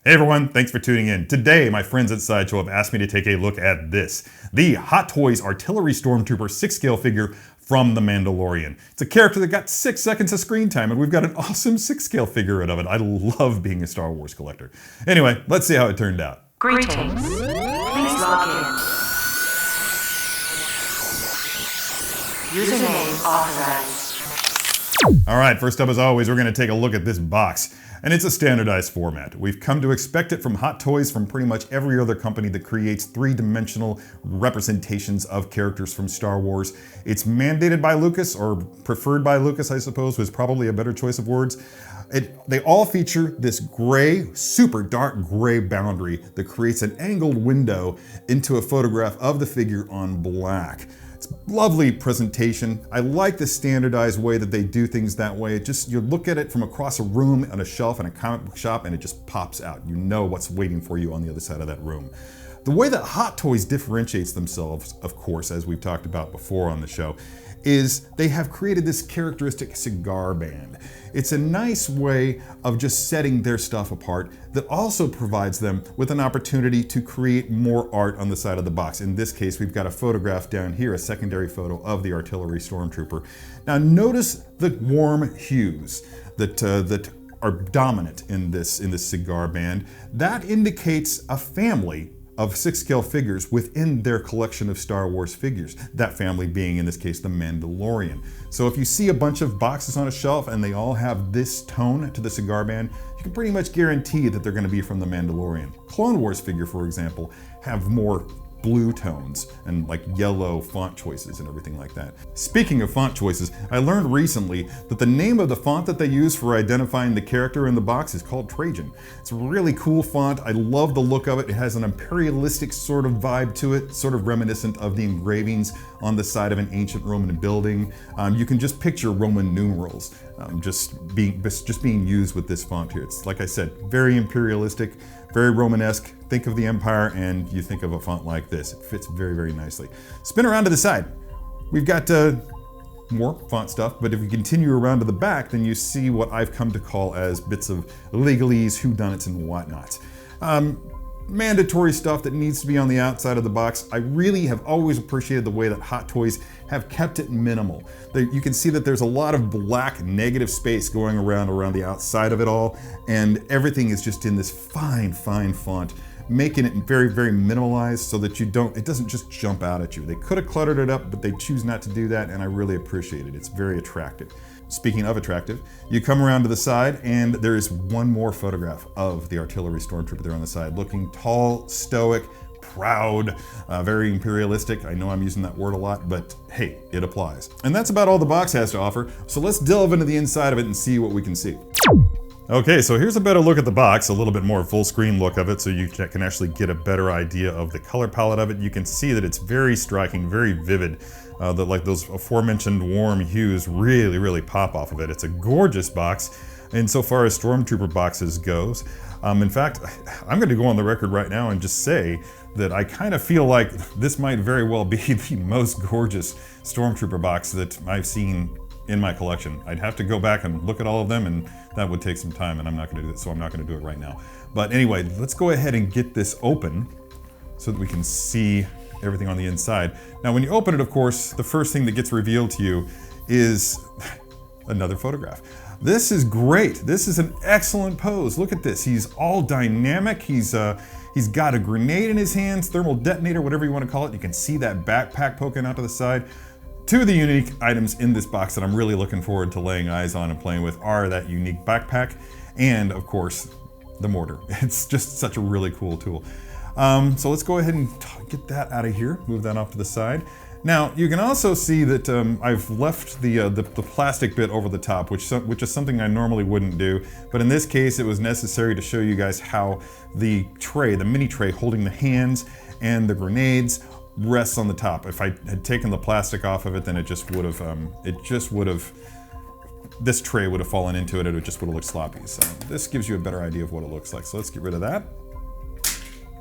Hey everyone, thanks for tuning in. Today, my friends at Sideshow have asked me to take a look at this, the Hot Toys Artillery Stormtrooper 6-scale figure from The Mandalorian. It's a character that got 6 seconds of screen time, and we've got an awesome 6-scale figure out of it. I love being a Star Wars collector. Anyway, let's see how it turned out. Greetings. Please log in. Username authorized. All right, first up as always, we're going to take a look at this box. And it's a standardized format. We've come to expect it from Hot Toys, from pretty much every other company that creates three-dimensional representations of characters from Star Wars. It's mandated by Lucas, or preferred by Lucas, I suppose, was probably a better choice of words. They all feature this gray, super dark gray boundary that creates an angled window into a photograph of the figure on black. It's lovely presentation. I like the standardized way that they do things that way. It just, you look at it from across a room on a shelf in a comic book shop and it just pops out. You know what's waiting for you on the other side of that room. The way that Hot Toys differentiates themselves, of course, as we've talked about before on the show, is they have created this characteristic cigar band. It's a nice way of just setting their stuff apart that also provides them with an opportunity to create more art on the side of the box. In this case, we've got a photograph down here, a secondary photo of the Artillery Stormtrooper. Now notice the warm hues that are dominant in this cigar band. That indicates a family of 6-scale figures within their collection of Star Wars figures. That family being, in this case, the Mandalorian. So if you see a bunch of boxes on a shelf and they all have this tone to the cigar band, you can pretty much guarantee that they're gonna be from the Mandalorian. Clone Wars figure, for example, have more blue tones and like yellow font choices and everything like that. Speaking of font choices, I learned recently that the name of the font that they use for identifying the character in the box is called Trajan. It's a really cool font. I love the look of it. It has an imperialistic sort of vibe to it, sort of reminiscent of the engravings on the side of an ancient Roman building. You can just picture Roman numerals just being used with this font here. It's, like I said, very imperialistic, very Romanesque. Think of the Empire and you think of a font like this. It fits very, very nicely. Spin around to the side. We've got more font stuff, but if you continue around to the back, then you see what I've come to call as bits of legalese, whodunits, and whatnots. Mandatory stuff that needs to be on the outside of the box. I really have always appreciated the way that Hot Toys have kept it minimal. You can see that there's a lot of black negative space going around the outside of it all, and everything is just in this fine, fine font, making it very, very minimalized so that it doesn't just jump out at you. They could have cluttered it up, but they choose not to do that, and I really appreciate it. It's very attractive. Speaking of attractive, you come around to the side and there is one more photograph of the Artillery Stormtrooper there on the side, looking tall, stoic, proud, very imperialistic. I know I'm using that word a lot, but hey, it applies. And that's about all the box has to offer, so let's delve into the inside of it and see what we can see. Okay, so here's a better look at the box, a little bit more full screen look of it so you can actually get a better idea of the color palette of it. You can see that it's very striking, very vivid. That like those aforementioned warm hues really, really pop off of it. It's a gorgeous box insofar as Stormtrooper boxes goes. In fact, I'm going to go on the record right now and just say that I kind of feel like this might very well be the most gorgeous Stormtrooper box that I've seen in my collection. I'd have to go back and look at all of them, and that would take some time, and I'm not going to do it, so I'm not going to do it right now. But anyway, let's go ahead and get this open so that we can see everything on the inside. Now, when you open it, of course, the first thing that gets revealed to you is another photograph. This is great. This is an excellent pose. Look at this. He's all dynamic. He's got a grenade in his hands, thermal detonator, whatever you want to call it. You can see that backpack poking out to the side. Two of the unique items in this box that I'm really looking forward to laying eyes on and playing with are that unique backpack and, of course, the mortar. It's just such a really cool tool. So let's go ahead and get that out of here, move that off to the side. Now, you can also see that I've left the plastic bit over the top, which is something I normally wouldn't do, but in this case it was necessary to show you guys how the tray, the mini tray holding the hands and the grenades, rests on the top. If I had taken the plastic off of it, then this tray would have fallen into it and it just would have looked sloppy. So this gives you a better idea of what it looks like. So let's get rid of that.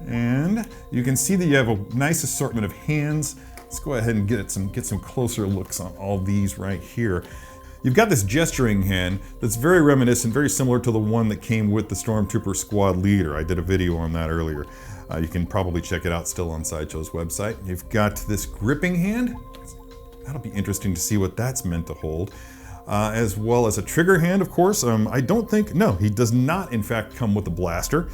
And you can see that you have a nice assortment of hands. Let's go ahead and get some closer looks on all these right here. You've got this gesturing hand that's very reminiscent, very similar to the one that came with the Stormtrooper squad leader. I did a video on that earlier. You can probably check it out still on Sideshow's website. You've got this gripping hand. That'll be interesting to see what that's meant to hold. As well as a trigger hand, of course. I don't think, no, he does not in fact come with a blaster.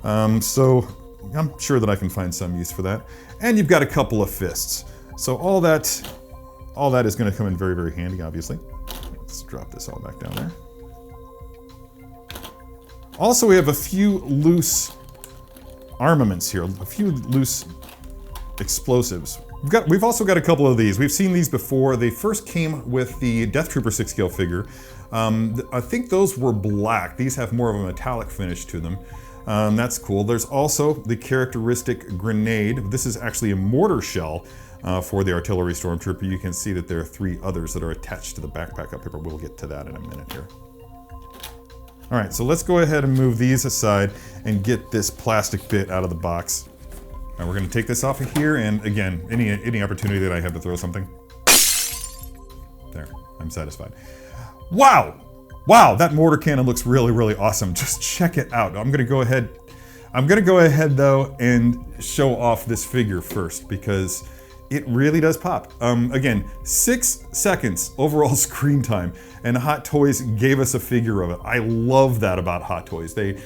So I'm sure that I can find some use for that. And you've got a couple of fists. So all that is going to come in very, very handy, obviously. Let's drop this all back down there. Also, we have a few loose armaments here, a few loose explosives. We've also got a couple of these. We've seen these before. They first came with the Death Trooper 6-scale figure. I think those were black. These have more of a metallic finish to them. That's cool. There's also the characteristic grenade. This is actually a mortar shell for the artillery stormtrooper. You can see that there are 3 others that are attached to the backpack up here, but we'll get to that in a minute here. All right, so let's go ahead and move these aside and get this plastic bit out of the box. Now we're going to take this off of here, and again, any opportunity that I have to throw something. There, I'm satisfied. Wow! Wow, that mortar cannon looks really, really awesome. Just check it out. I'm gonna go ahead though and show off this figure first because it really does pop. Again, 6 seconds overall screen time, and Hot Toys gave us a figure of it. I love that about Hot Toys. They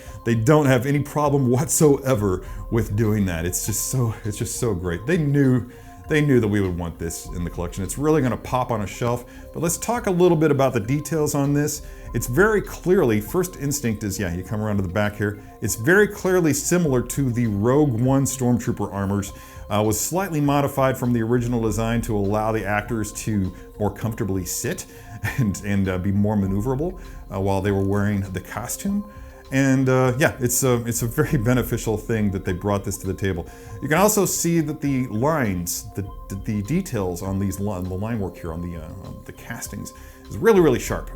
don't have any problem whatsoever with doing that. It's just so great. They knew that we would want this in the collection. It's really gonna pop on a shelf, but let's talk a little bit about the details on this. It's very clearly, first instinct is, yeah, you come around to the back here. It's very clearly similar to the Rogue One Stormtrooper armors. Was slightly modified from the original design to allow the actors to more comfortably sit and be more maneuverable while they were wearing the costume. And yeah, it's a very beneficial thing that they brought this to the table. You can also see that the lines, the details on these the line work here on the castings is really, really sharp.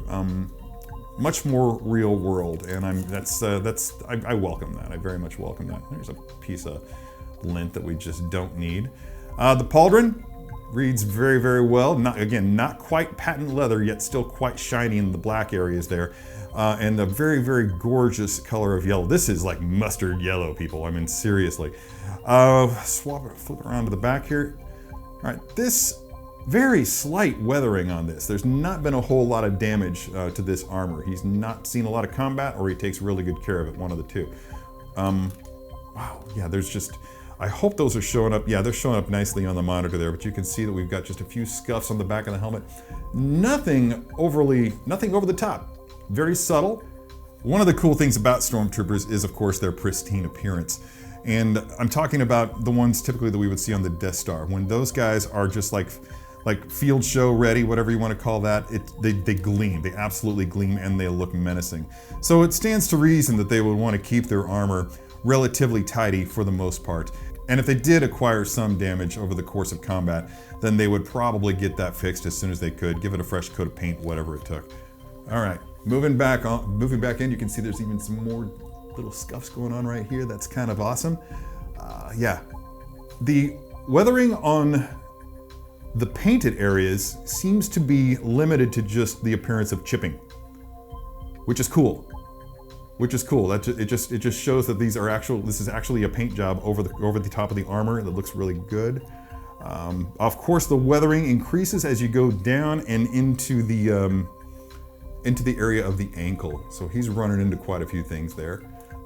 Much more real world, and I welcome that. I very much welcome that. There's a piece of lint that we just don't need. The pauldron reads very, very well. Not quite patent leather, yet still quite shiny in the black areas there. And a very, very gorgeous color of yellow. This is like mustard yellow, people. I mean, seriously. Flip around to the back here. All right, this very slight weathering on this. There's not been a whole lot of damage to this armor. He's not seen a lot of combat, or he takes really good care of it, one of the two. Wow, yeah, there's just, I hope those are showing up. Yeah, they're showing up nicely on the monitor there, but you can see that we've got just a few scuffs on the back of the helmet. Nothing over the top. Very subtle. One of the cool things about Stormtroopers is, of course, their pristine appearance. And I'm talking about the ones typically that we would see on the Death Star. When those guys are just like field show ready, whatever you want to call that, they gleam. They absolutely gleam, and they look menacing. So it stands to reason that they would want to keep their armor relatively tidy for the most part. And if they did acquire some damage over the course of combat, then they would probably get that fixed as soon as they could, give it a fresh coat of paint, whatever it took. All right, moving back in, you can see there's even some more little scuffs going on right here. That's kind of awesome. Yeah, the weathering on the painted areas seems to be limited to just the appearance of chipping, which is cool. It just shows that this is actually a paint job over the top of the armor that looks really good. Of course, the weathering increases as you go down and into the area of the ankle. So he's running into quite a few things there.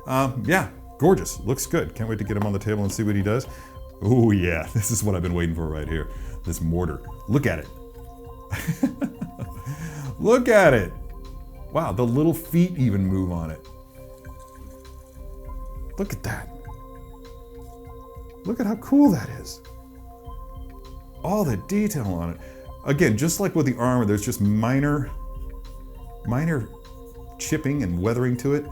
Yeah, gorgeous, looks good. Can't wait to get him on the table and see what he does. Oh yeah, this is what I've been waiting for right here. This mortar, look at it. Look at it. Wow, the little feet even move on it. Look at that. Look at how cool that is. All the detail on it. Again, just like with the armor, there's just minor chipping and weathering to it.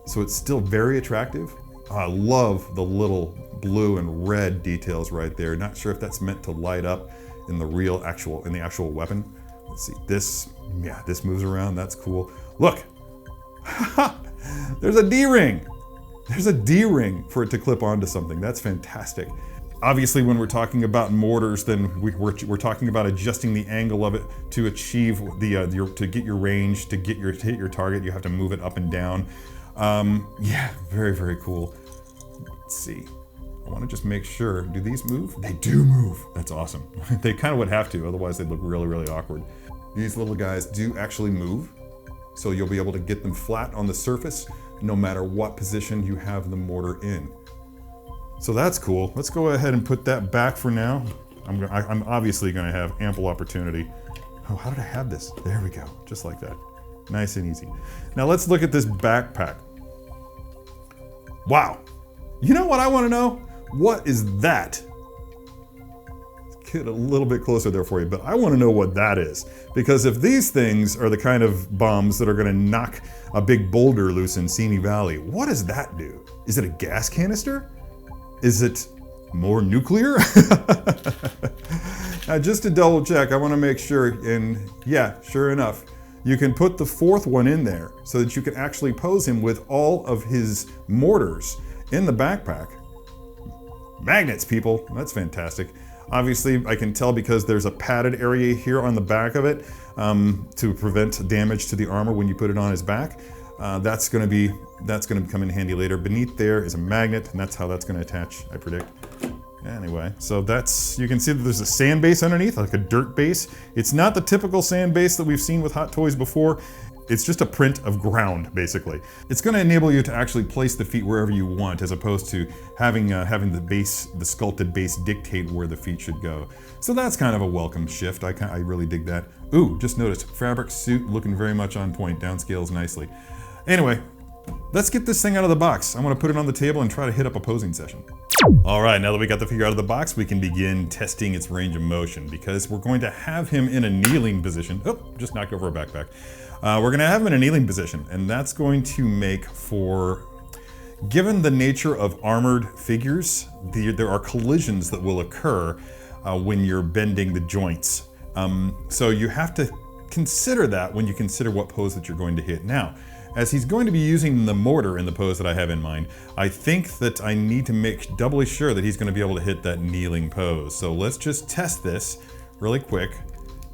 So it's still very attractive. I love the little blue and red details right there. Not sure if that's meant to light up in the actual weapon. Let's see, this moves around, that's cool. Look, there's a D-ring. There's a D-ring for it to clip onto something. That's fantastic. Obviously, when we're talking about mortars, then we're talking about adjusting the angle of it to achieve to get your range, to hit your target. You have to move it up and down. Yeah, very, very cool. Let's see. I want to just make sure. Do these move? They do move. That's awesome. They kind of would have to, otherwise they'd look really, really awkward. These little guys do actually move, so you'll be able to get them flat on the surface no matter what position you have the mortar in. So that's cool. Let's go ahead and put that back for now. I'm obviously going to have ample opportunity. Oh, how did I have this? There we go, just like that. Nice and easy. Now let's look at this backpack. Wow. You know what I want to know? What is that? Let's get a little bit closer there for you, but I want to know what that is. Because if these things are the kind of bombs that are going to knock a big boulder loose in Simi Valley, what does that do? Is it a gas canister? Is it more nuclear? Now, just to double check, I want to make sure, and yeah, sure enough, you can put the fourth one in there so that you can actually pose him with all of his mortars in the backpack. Magnets, people, that's fantastic. Obviously, I can tell because there's a padded area here on the back of it to prevent damage to the armor when you put it on his back. That's going to come in handy later. Beneath there is a magnet, and that's how that's going to attach, I predict. Anyway, so you can see that there's a sand base underneath, like a dirt base. It's not the typical sand base that we've seen with Hot Toys before. It's just a print of ground, basically. It's going to enable you to actually place the feet wherever you want, as opposed to having the sculpted base dictate where the feet should go. So that's kind of a welcome shift. I really dig that. Ooh, just noticed, fabric suit looking very much on point, downscales nicely. Anyway, let's get this thing out of the box. I want to put it on the table and try to hit up a posing session. All right, now that we got the figure out of the box, we can begin testing its range of motion, because we're going to have him in a kneeling position. Oh, just knocked over a backpack. We're going to have him in a kneeling position, and that's going to make for, given the nature of armored figures, there are collisions that will occur when you're bending the joints. So you have to consider that when you consider what pose that you're going to hit. Now, as he's going to be using the mortar in the pose that I have in mind, I think that I need to make doubly sure that he's going to be able to hit that kneeling pose. So let's just test this really quick.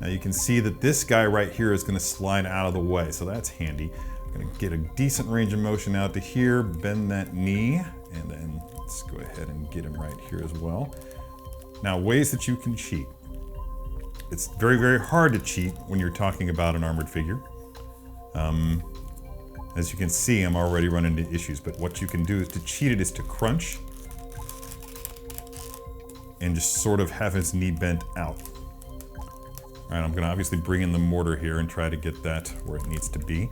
Now you can see that this guy right here is going to slide out of the way, so that's handy. I'm going to get a decent range of motion out to here, bend that knee, and then let's go ahead and get him right here as well. Now, ways that you can cheat. It's very, very hard to cheat when you're talking about an armored figure. As you can see, I'm already running into issues, but what you can do is to cheat it is to crunch and just sort of have his knee bent out. All right, I'm gonna obviously bring in the mortar here and try to get that where it needs to be.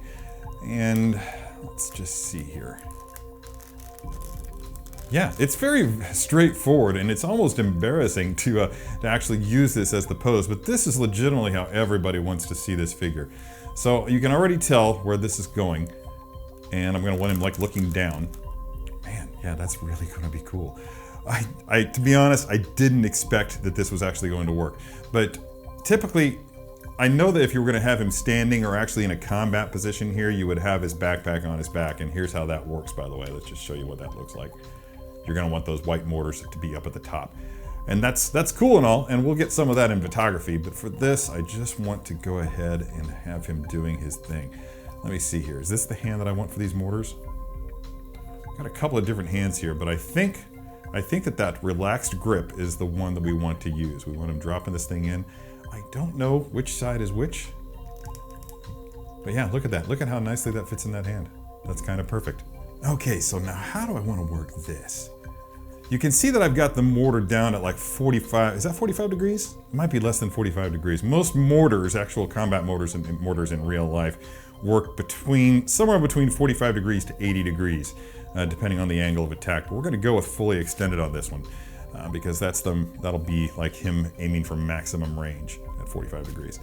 And let's just see here. Yeah, it's very straightforward, and it's almost embarrassing to actually use this as the pose, but this is legitimately how everybody wants to see this figure. So you can already tell where this is going, and I'm gonna want him like looking down. Man, yeah, that's really gonna be cool. To be honest, I didn't expect that this was actually going to work, but typically, I know that if you were going to have him standing or actually in a combat position here, you would have his backpack on his back, and here's how that works, by the way. Let's just show you what that looks like. You're going to want those white mortars to be up at the top. And that's cool and all, and we'll get some of that in photography, but for this, I just want to go ahead and have him doing his thing. Let me see here. Is this the hand that I want for these mortars? Got a couple of different hands here, but I think that relaxed grip is the one that we want to use. We want him dropping this thing in. I don't know which side is which, but yeah, look at that. Look at how nicely that fits in that hand. That's kind of perfect. Okay, so now how do I want to work this? You can see that I've got the mortar down at like 45, is that 45 degrees? It might be less than 45 degrees. Most mortars, actual combat mortars and mortars in real life, work somewhere between 45 degrees to 80 degrees, depending on the angle of attack. But we're gonna go with fully extended on this one. Because that'll be like him aiming for maximum range at 45 degrees.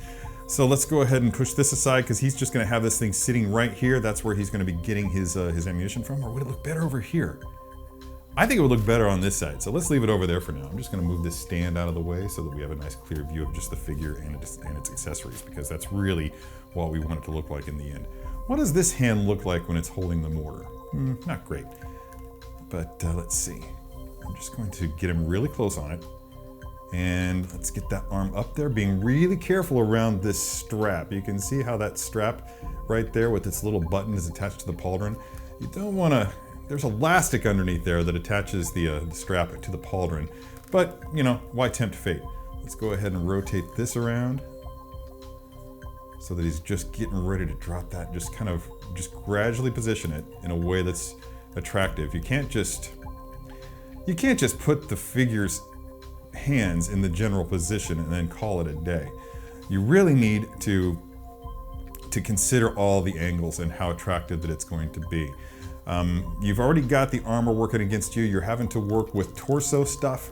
So let's go ahead and push this aside, because he's just going to have this thing sitting right here. That's where he's going to be getting his ammunition from. Or would it look better over here? I think it would look better on this side. So let's leave it over there for now. I'm just going to move this stand out of the way so that we have a nice clear view of just the figure and its accessories, because that's really what we want it to look like in the end. What does this hand look like when it's holding the mortar? Not great. But let's see. I'm just going to get him really close on it. And let's get that arm up there, being really careful around this strap. You can see how that strap right there with its little button is attached to the pauldron. You don't want to, there's elastic underneath there that attaches the strap to the pauldron. But, you know, why tempt fate? Let's go ahead and rotate this around so that he's just getting ready to drop that. Just gradually position it in a way that's attractive. You can't just put the figure's hands in the general position and then call it a day. You really need to consider all the angles and how attractive that it's going to be. You've already got the armor working against you. You're having to work with torso stuff.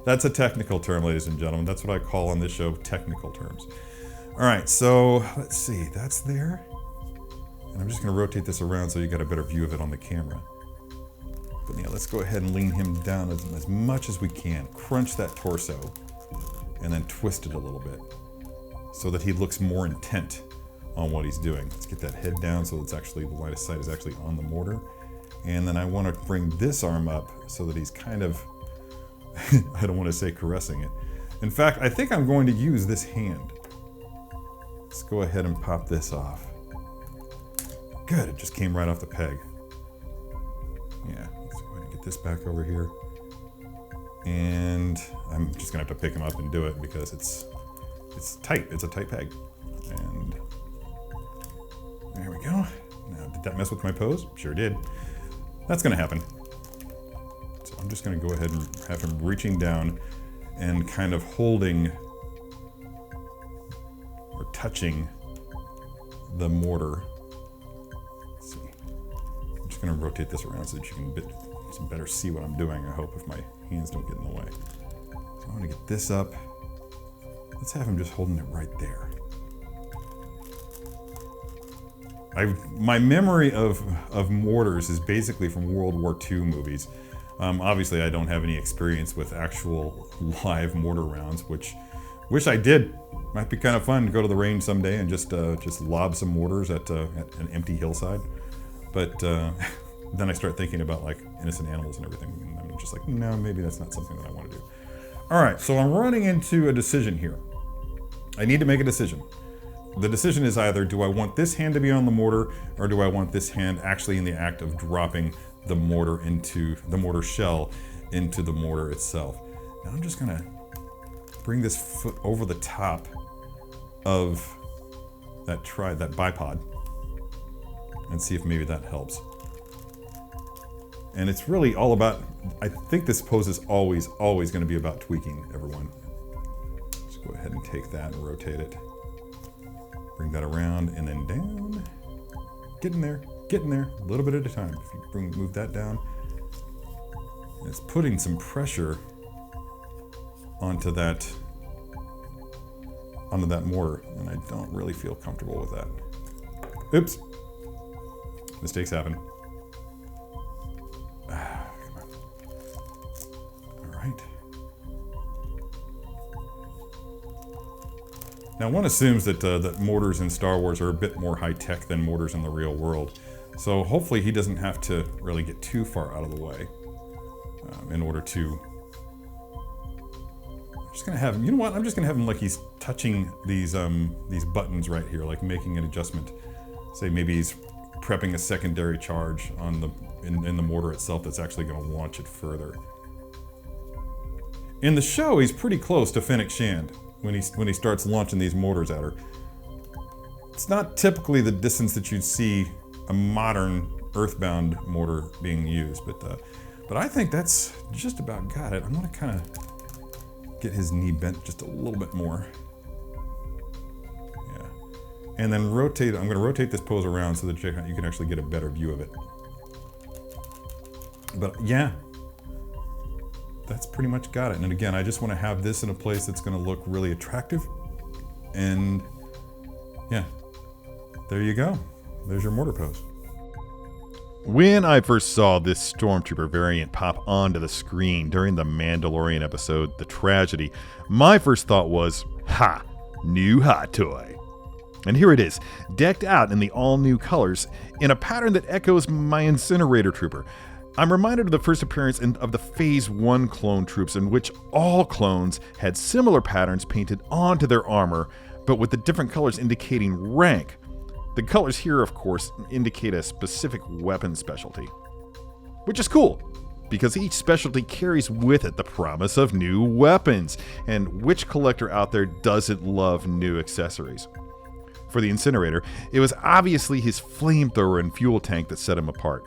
That's a technical term, ladies and gentlemen. That's what I call on this show technical terms. All right, so let's see, that's there. And I'm just gonna rotate this around so you got a better view of it on the camera. But yeah, let's go ahead and lean him down as much as we can. Crunch that torso and then twist it a little bit so that he looks more intent on what he's doing. Let's get that head down so it's actually, the line of sight is actually on the mortar. And then I want to bring this arm up so that he's kind of, I don't want to say caressing it. In fact, I think I'm going to use this hand. Let's go ahead and pop this off. Good, it just came right off the peg. Yeah, let's go ahead and get this back over here. And I'm just gonna have to pick him up and do it because it's tight, it's a tight peg. And there we go. Now, did that mess with my pose? Sure did. That's gonna happen. So I'm just gonna go ahead and have him reaching down and kind of holding or touching the mortar. Let's see. I'm just gonna rotate this around so that you can better see what I'm doing, I hope, if my hands don't get in the way. So I'm gonna get this up. Let's have him just holding it right there. My memory of mortars is basically from World War II movies. Obviously, I don't have any experience with actual live mortar rounds, which wish I did. Might be kind of fun to go to the range someday and just lob some mortars at an empty hillside. But then I start thinking about like innocent animals and everything, and I'm just like, no, maybe that's not something that I want to do. All right, so I'm running into a decision here. I need to make a decision. The decision is either, do I want this hand to be on the mortar, or do I want this hand actually in the act of dropping the mortar into the mortar shell into the mortar itself. Now I'm just gonna bring this foot over the top of that bipod and see if maybe that helps. And it's really all about, I think this pose is always gonna be about tweaking, everyone. Just go ahead and take that and rotate it. Bring that around and then down. Get in there, a little bit at a time. If you move that down, it's putting some pressure onto that mortar, and I don't really feel comfortable with that. Oops, mistakes happen. Come on. All right. Now, one assumes that that mortars in Star Wars are a bit more high-tech than mortars in the real world. So hopefully he doesn't have to really get too far out of the way in order to... I'm just gonna have him, you know what? I'm just gonna have him like he's touching these buttons right here, like making an adjustment. Say maybe he's prepping a secondary charge on in the mortar itself that's actually gonna launch it further. In the show, he's pretty close to Fennec Shand when he starts launching these mortars at her. It's not typically the distance that you'd see a modern Earthbound mortar being used, but I think that's just about got it. I'm gonna kind of get his knee bent just a little bit more. Yeah, and then rotate. I'm gonna rotate this pose around so that you can actually get a better view of it. But yeah, that's pretty much got it. And again, I just want to have this in a place that's going to look really attractive. And yeah, there you go. There's your mortar pose. When I first saw this Stormtrooper variant pop onto the screen during the Mandalorian episode, The Tragedy, my first thought was, ha, new hot toy. And here it is, decked out in the all-new colors in a pattern that echoes my Incinerator Trooper. I'm reminded of the first appearance of the Phase 1 clone troops, in which all clones had similar patterns painted onto their armor, but with the different colors indicating rank. The colors here, of course, indicate a specific weapon specialty. Which is cool, because each specialty carries with it the promise of new weapons, and which collector out there doesn't love new accessories? For the Incinerator, it was obviously his flamethrower and fuel tank that set him apart.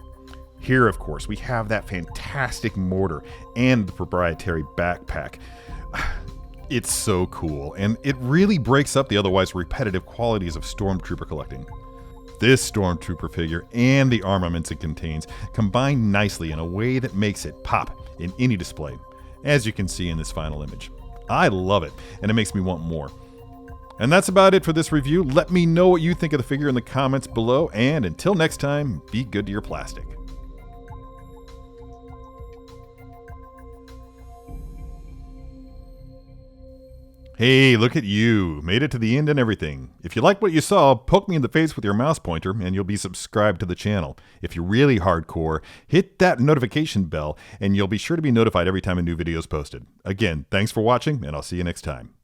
Here, of course, we have that fantastic mortar and the proprietary backpack. It's so cool, and it really breaks up the otherwise repetitive qualities of Stormtrooper collecting. This Stormtrooper figure and the armaments it contains combine nicely in a way that makes it pop in any display, as you can see in this final image. I love it, and it makes me want more. And that's about it for this review. Let me know what you think of the figure in the comments below, and until next time, be good to your plastic. Hey, look at you. Made it to the end and everything. If you like what you saw, poke me in the face with your mouse pointer and you'll be subscribed to the channel. If you're really hardcore, hit that notification bell and you'll be sure to be notified every time a new video is posted. Again, thanks for watching and I'll see you next time.